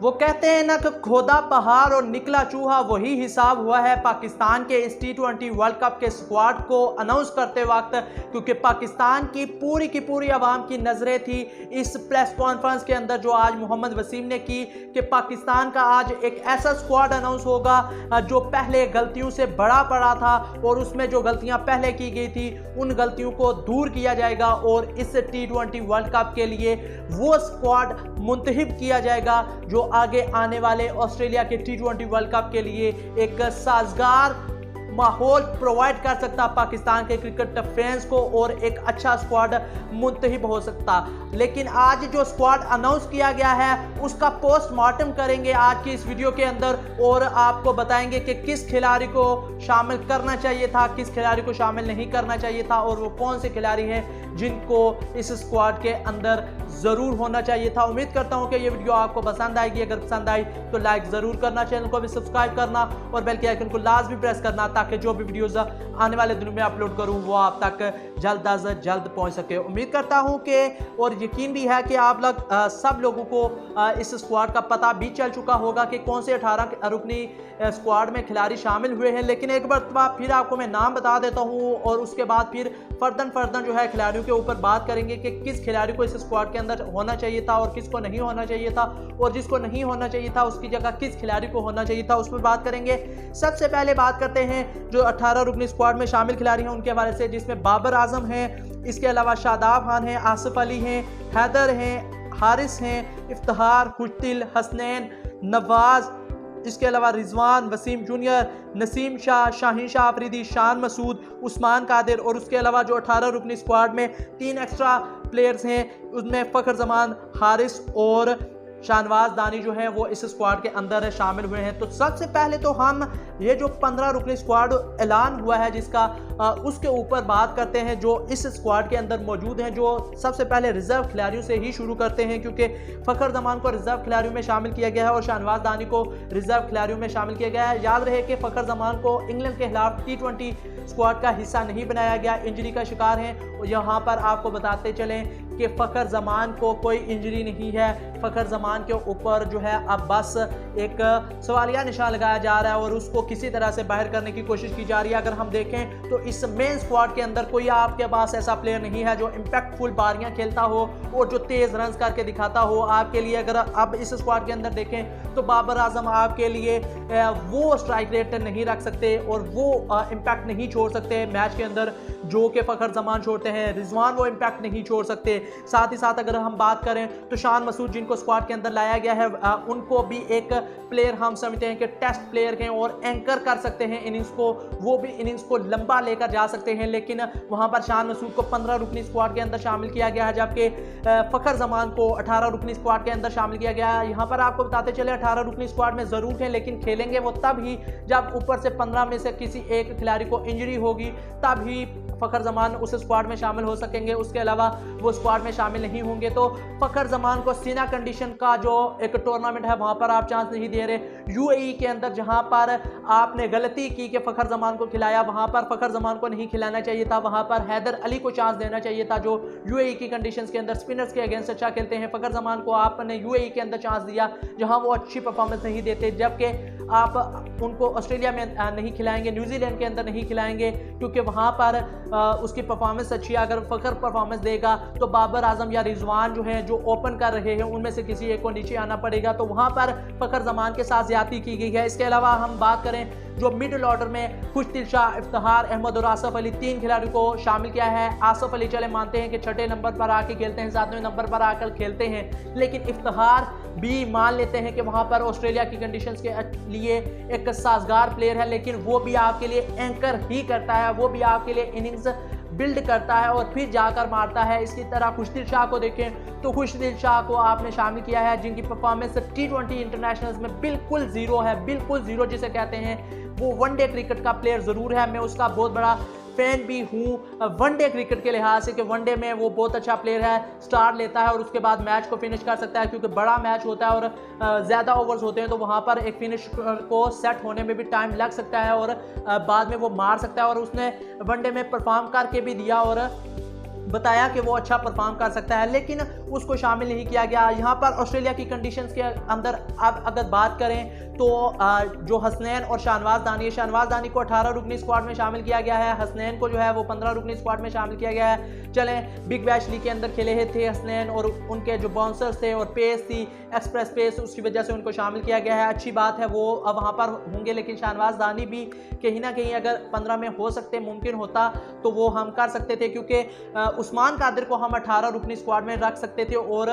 वो कहते हैं ना कि खोदा पहाड़ और निकला चूहा, वही हिसाब हुआ है पाकिस्तान के इस T20 वर्ल्ड कप के स्क्वाड को अनाउंस करते वक्त, क्योंकि पाकिस्तान की पूरी आवाम की नज़रें थी इस प्रेस कॉन्फ्रेंस के अंदर जो आज मोहम्मद वसीम ने की कि पाकिस्तान का आज एक ऐसा स्क्वाड अनाउंस होगा जो पहले गलतियों से बड़ा पड़ा था और उसमें जो गलतियां पहले की गई थी उन गलतियों को दूर किया जाएगा और इस T20 वर्ल्ड कप के लिए वो स्क्वाड मुंतखब किया जाएगा जो आगे आने वाले ऑस्ट्रेलिया के T20 वर्ल्ड कप के लिए एक साजगार माहौल प्रोवाइड कर सकता पाकिस्तान के क्रिकेट फैंस को और एक अच्छा स्क्वाड मुंतखब हो सकता। लेकिन आज जो स्क्वाड अनाउंस किया गया है उसका पोस्टमार्टम करेंगे आज की इस वीडियो के अंदर और आपको बताएंगे कि किस खिलाड़ी को शामिल करना चाहिए था, किस खिलाड़ी को शामिल नहीं करना चाहिए था और वो कौन से खिलाड़ी हैं जिनको इस स्क्वाड के अंदर ज़रूर होना चाहिए था। उम्मीद करता हूं कि ये वीडियो आपको पसंद आएगी। अगर पसंद आई तो लाइक ज़रूर करना, चैनल को भी सब्सक्राइब करना और बेल के आइकन को लाजमी प्रेस करना ताकि जो भी वीडियोस आने वाले दिनों में अपलोड करूं वो आप तक जल्द अज जल्द पहुंच सके। उम्मीद करता हूं कि और यकीन भी है कि आप लोग सब लोगों को इस स्क्वाड का पता भी चल चुका होगा कि कौन से 18 रुकनी स्क्वाड में खिलाड़ी शामिल हुए हैं। लेकिन एक बार फिर आपको मैं नाम बता देता हूं और उसके बाद फिर फर्दन जो है खिलाड़ियों के ऊपर बात करेंगे कि किस खिलाड़ी को इस स्क्वाड के अंदर होना चाहिए था और किसको नहीं होना चाहिए था और जिसको नहीं होना चाहिए था उसकी जगह किस खिलाड़ी को होना चाहिए था, उस पर बात करेंगे। सबसे पहले बात करते हैं जो 18 रुकनी स्क्वाड में शामिल खिलाड़ी हैं उनके हवाले से, जिसमें बाबर आजम हैं, इसके अलावा शादाब खान हैं, आसिफ अली हैं, हैदर हैं, हारिस हैं, इफ्तिखार, खुशदिल, हसनैन, नवाज, इसके अलावा रिजवान, वसीम जूनियर, नसीम शाह, शाहीन शाह अफरीदी, शान मसूद, उस्मान कादिर और उसके अलावा जो 18 रुकनी स्क्वाड में 3 एक्स्ट्रा प्लेयर्स हैं उनमें फ़खर जमान, हारिस और शाहनवाज दानी जो है वो इस स्क्वाड के अंदर शामिल हुए हैं। तो सबसे पहले तो हम ये जो 15 रुकनी स्क्वाड ऐलान हुआ है जिसका उसके ऊपर बात करते हैं जो इस स्क्वाड के अंदर मौजूद हैं। जो सबसे पहले रिजर्व खिलाड़ियों से ही शुरू करते हैं क्योंकि फ़खर जमान को रिजर्व खिलाड़ियों में शामिल किया गया है और शाहनवाज दानी को रिजर्व खिलाड़ियों में शामिल किया गया है। याद रहे कि फ़खर जमान को इंग्लैंड के खिलाफ T20 स्क्वाड का हिस्सा नहीं बनाया गया, इंजरी का शिकार हैं। और यहाँ पर आपको बताते चलें कि फ़खर जमान को कोई इंजरी नहीं है। फ़खर जमान के ऊपर जो है अब बस एक सवालिया निशान लगाया जा रहा है और उसको किसी तरह से बाहर करने की कोशिश की जा रही है। अगर हम देखें तो इस मेन स्क्वाड के अंदर कोई आपके पास ऐसा प्लेयर नहीं है जो इम्पैक्टफुल बारियां खेलता हो और जो तेज़ रन करके दिखाता हो आपके लिए। अगर अब इस स्क्वाड के अंदर देखें तो बाबर आजम आपके लिए वो स्ट्राइक रेट नहीं रख सकते और वो इम्पैक्ट नहीं छोड़ सकते मैच के अंदर जो कि फ़खर जमान छोड़ते हैं। रिजवान वो इम्पैक्ट नहीं छोड़ सकते। साथ ही साथ अगर हम बात करें तो शान मसूद जिनको स्क्वाड के अंदर लाया गया है उनको भी एक प्लेयर हम समझते हैं कि टेस्ट प्लेयर हैं और एंकर कर सकते हैं इनिंग्स को, वो भी इनिंग्स को लंबा लेकर जा सकते हैं। लेकिन वहां पर शान मसूद को 15 रुकनी स्क्वाड के अंदर शामिल किया गया है जबकि फ़खर जमान को 18 रुकनी स्क्वाड के अंदर शामिल किया गया है। यहाँ पर आपको बताते चले 18 रुकनी स्क्वाड में ज़रूर हैं लेकिन खेलेंगे वो तब ही जब ऊपर से 15 में से किसी एक खिलाड़ी को इंजरी होगी, तब ही फ़खर जमान उस स्क्वाड में शामिल हो सकेंगे। उसके अलावा वो स्क्वाड में शामिल नहीं होंगे। तो फ़खर जमान को सीना कंडीशन का जो एक टूर्नामेंट है वहाँ पर आप चांस नहीं दे रहे। यूएई के अंदर जहाँ पर आपने गलती की कि फ़खर जमान को खिलाया, वहाँ पर फ़खर जमान को नहीं खिलाना चाहिए था। वहाँ पर हैदर अली को चांस देना चाहिए था जो यूएई की कंडीशंस के अंदर स्पिनर्स के अगेंस्ट अच्छा खेलते हैं। फ़खर जमान को आपने यूएई के अंदर चांस दिया जहाँ वो अच्छी परफॉर्मेंस नहीं देते, जबकि आप उनको ऑस्ट्रेलिया में नहीं खिलाएंगे, न्यूजीलैंड के अंदर नहीं खिलाएंगे क्योंकि वहाँ पर उसकी परफॉर्मेंस अच्छी है। अगर फ़खर परफॉर्मेंस देगा तो बाबर आजम या रिजवान जो है जो ओपन कर रहे हैं उनमें से किसी एक को नीचे आना पड़ेगा। तो वहाँ पर फ़खर जमान के साथ ज्यादती की गई है। इसके अलावा हम बात करें जो मिडिल ऑर्डर में खुशदिल शाह, इफ्तिखार अहमद और आसिफ अली 3 खिलाड़ियों को शामिल किया है। आसिफ अली चले मानते हैं कि 6ठे नंबर पर आके खेलते हैं, 7वें नंबर पर आकर खेलते हैं, लेकिन इफ्तिखार भी मान लेते हैं कि वहाँ पर ऑस्ट्रेलिया की कंडीशंस के लिए एक साजगार प्लेयर है, लेकिन वो भी आपके लिए एंकर ही करता है, वो भी आपके लिए इनिंग्स बिल्ड करता है और फिर जाकर मारता है। इसी तरह खुशदिल शाह को देखें तो खुशदिल शाह को आपने शामिल किया है जिनकी परफॉर्मेंस T20 इंटरनेशनल्स में बिल्कुल ज़ीरो है, बिल्कुल ज़ीरो जिसे कहते हैं। वो वनडे क्रिकेट का प्लेयर ज़रूर है, मैं उसका बहुत बड़ा फैन भी हूँ वनडे क्रिकेट के लिहाज से कि वनडे में वो बहुत अच्छा प्लेयर है, स्टार लेता है और उसके बाद मैच को फिनिश कर सकता है क्योंकि बड़ा मैच होता है और ज़्यादा ओवर्स होते हैं तो वहाँ पर एक फिनिश को सेट होने में भी टाइम लग सकता है और बाद में वो मार सकता है और उसने वनडे में परफॉर्म करके भी दिया और बताया कि वो अच्छा परफॉर्म कर सकता है, लेकिन उसको शामिल नहीं किया गया। यहाँ पर ऑस्ट्रेलिया की कंडीशंस के अंदर अब अगर बात करें तो जो हसनैन और शाहनवाज दानी को 18 रुकनी स्क्वाड में शामिल किया गया है, हसनैन को जो है वो 15 रुकनी स्क्वाड में शामिल किया गया है। चलें, बिग बैश लीग के अंदर खेले थे हसनैन और उनके जो बाउंसर्स थे और पेस थी, एक्सप्रेस पेस, उसकी वजह से उनको शामिल किया गया है। अच्छी बात है, वो अब वहाँ पर होंगे, लेकिन शाहनवाज दानी भी कहीं ना कहीं अगर 15 में हो सकते मुमकिन होता तो वो हम कर सकते थे, क्योंकि उस्मान कादिर को हम 18 रुकनी स्क्वाड में रख सकते थे और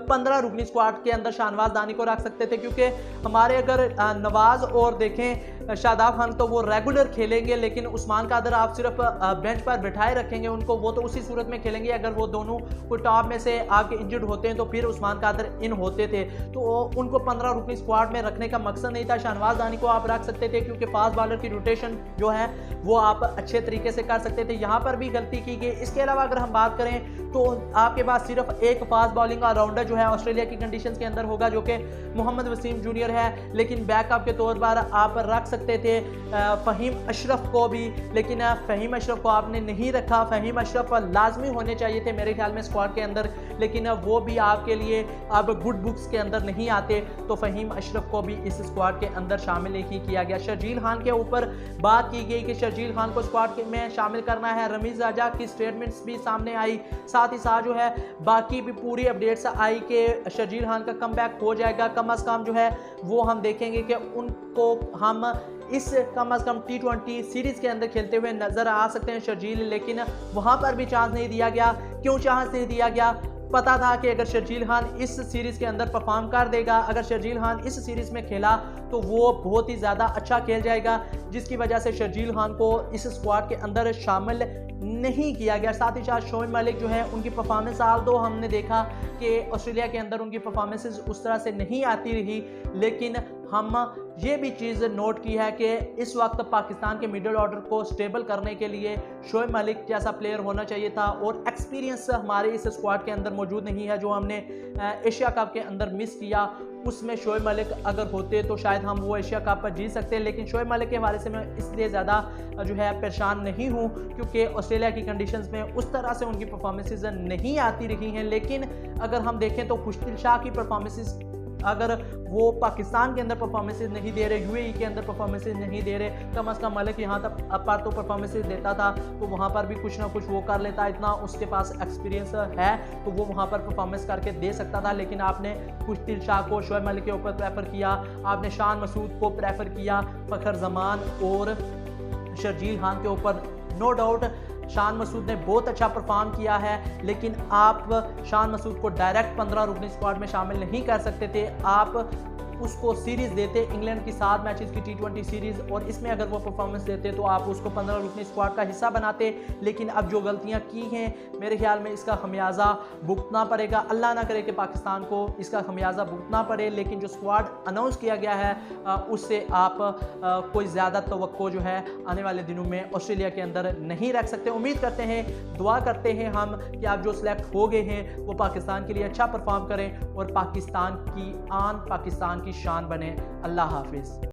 15 रुकनी स्क्वाड के अंदर शाहनवाज दानी को रख सकते थे, क्योंकि हमारे अगर नवाज और देखें शादाब खान तो वो रेगुलर खेलेंगे, लेकिन उस्मान कादिर आप सिर्फ बेंच पर बिठाए रखेंगे उनको, वो तो उसी सूरत में खेलेंगे अगर वो दोनों कोई टॉप में से आपके इंजर्ड होते हैं तो फिर उस्मान कादिर इन होते थे, तो उनको 15 रुकनी स्क्वाड में रखने का मकसद नहीं था। शाहनवाज दानी को आप रख सकते थे क्योंकि फास्ट बॉलर की रोटेशन जो है वो आप अच्छे तरीके से कर सकते थे, यहाँ पर भी गलती की गई। इसके अलावा अगर हम बात करें तो आपके पास सिर्फ एक फास्ट बॉलिंग ऑलराउंडर जो है ऑस्ट्रेलिया की कंडीशंस के अंदर होगा, जो कि मोहम्मद वसीम जूनियर है, लेकिन बैकअप के तौर पर आप रख सकते थे फ़हीम अशरफ को भी, लेकिन फ़हीम अशरफ को आपने नहीं रखा। फ़हीम अशरफ लाजमी होने चाहिए थे मेरे ख्याल में स्क्वाड के अंदर, लेकिन वो भी आपके लिए अब गुड बुक्स के अंदर नहीं आते, तो फ़हीम अशरफ को भी इस स्क्वाड के अंदर शामिल नहीं किया गया। शर्जील खान के ऊपर बात की गई कि शर्जील खान को स्क्वाड में शामिल करना है, रमीज़ राजा की स्टेटमेंट्स भी सामने आई, साथ ही साथ जो है बाकी भी पूरी अपडेट्स आई कि शर्जील खान का कमबैक हो जाएगा। कम अज़ कम जो है वो हम देखेंगे कि उनको हम इस कम अज़ कम T20 सीरीज़ के अंदर खेलते हुए नज़र आ सकते हैं शर्जील, लेकिन वहाँ पर भी चांस नहीं दिया गया। क्यों चांस नहीं दिया गया? पता था कि अगर शर्जील खान इस सीरीज़ के अंदर परफॉर्म कर देगा, अगर शर्जील खान इस सीरीज़ में खेला तो वो बहुत ही ज़्यादा अच्छा खेल जाएगा, जिसकी वजह से शर्जील खान को इस स्क्वाड के अंदर शामिल नहीं किया गया। साथ ही साथ शोएब मलिक जो है उनकी परफॉर्मेंस साल दो हमने देखा कि ऑस्ट्रेलिया के अंदर उनकी परफॉर्मेंसेस उस तरह से नहीं आती रही, लेकिन हम ये भी चीज़ नोट की है कि इस वक्त पाकिस्तान के मिडिल ऑर्डर को स्टेबल करने के लिए शोएब मलिक जैसा प्लेयर होना चाहिए था, और एक्सपीरियंस हमारे इस स्क्वाड के अंदर मौजूद नहीं है। जो हमने एशिया कप के अंदर मिस किया उसमें शोएब मलिक अगर होते तो शायद हम वो एशिया कप पर जीत सकते, लेकिन शोएब मलिक के हवाले से मैं इसलिए ज़्यादा जो है परेशान नहीं हूँ क्योंकि ऑस्ट्रेलिया की कंडीशंस में उस तरह से उनकी परफॉर्मेंसेस नहीं आती रही हैं। लेकिन अगर हम देखें तो खुशदिल शाह की परफॉर्मेंसेस अगर वो पाकिस्तान के अंदर परफॉर्मेंसेस नहीं दे रहे, यूएई के अंदर परफॉर्मेंसेस नहीं दे रहे, कम अज़ कम मलिक यहाँ तक पर तो परफॉर्मेंसेस देता था तो वहाँ पर भी कुछ ना कुछ वो कर लेता, इतना उसके पास एक्सपीरियंस है तो वो वहाँ पर परफॉर्मेंस करके दे सकता था। लेकिन आपने खुशदिल शाह को शोएब मलिक के ऊपर प्रेफर किया, आपने शान मसूद को प्रेफर किया फ़खर जमान और शर्जील खान के ऊपर। नो डाउट शान मसूद ने बहुत अच्छा परफॉर्म किया है, लेकिन आप शान मसूद को डायरेक्ट 15 रुकनी स्क्वाड में शामिल नहीं कर सकते थे। आप उसको सीरीज़ देते इंग्लैंड की 7 मैचेस की T20 सीरीज़, और इसमें अगर वो परफॉर्मेंस देते तो आप उसको 15 रुकनी स्क्वाड का हिस्सा बनाते। लेकिन अब जो गलतियां की हैं मेरे ख्याल में इसका खमियाजा भुगतना पड़ेगा। अल्लाह ना करे कि पाकिस्तान को इसका खमियाजा भुगतना पड़े, लेकिन जो स्क्वाड अनाउंस किया गया है उससे आप कोई ज़्यादा तवक्को जो है आने वाले दिनों में ऑस्ट्रेलिया के अंदर नहीं रख सकते। उम्मीद करते हैं, दुआ करते हैं हम कि आप जो सिलेक्ट हो गए हैं वो पाकिस्तान के लिए अच्छा परफॉर्म करें और पाकिस्तान की आन, पाकिस्तान की शान बने। अल्लाह हाफिज़।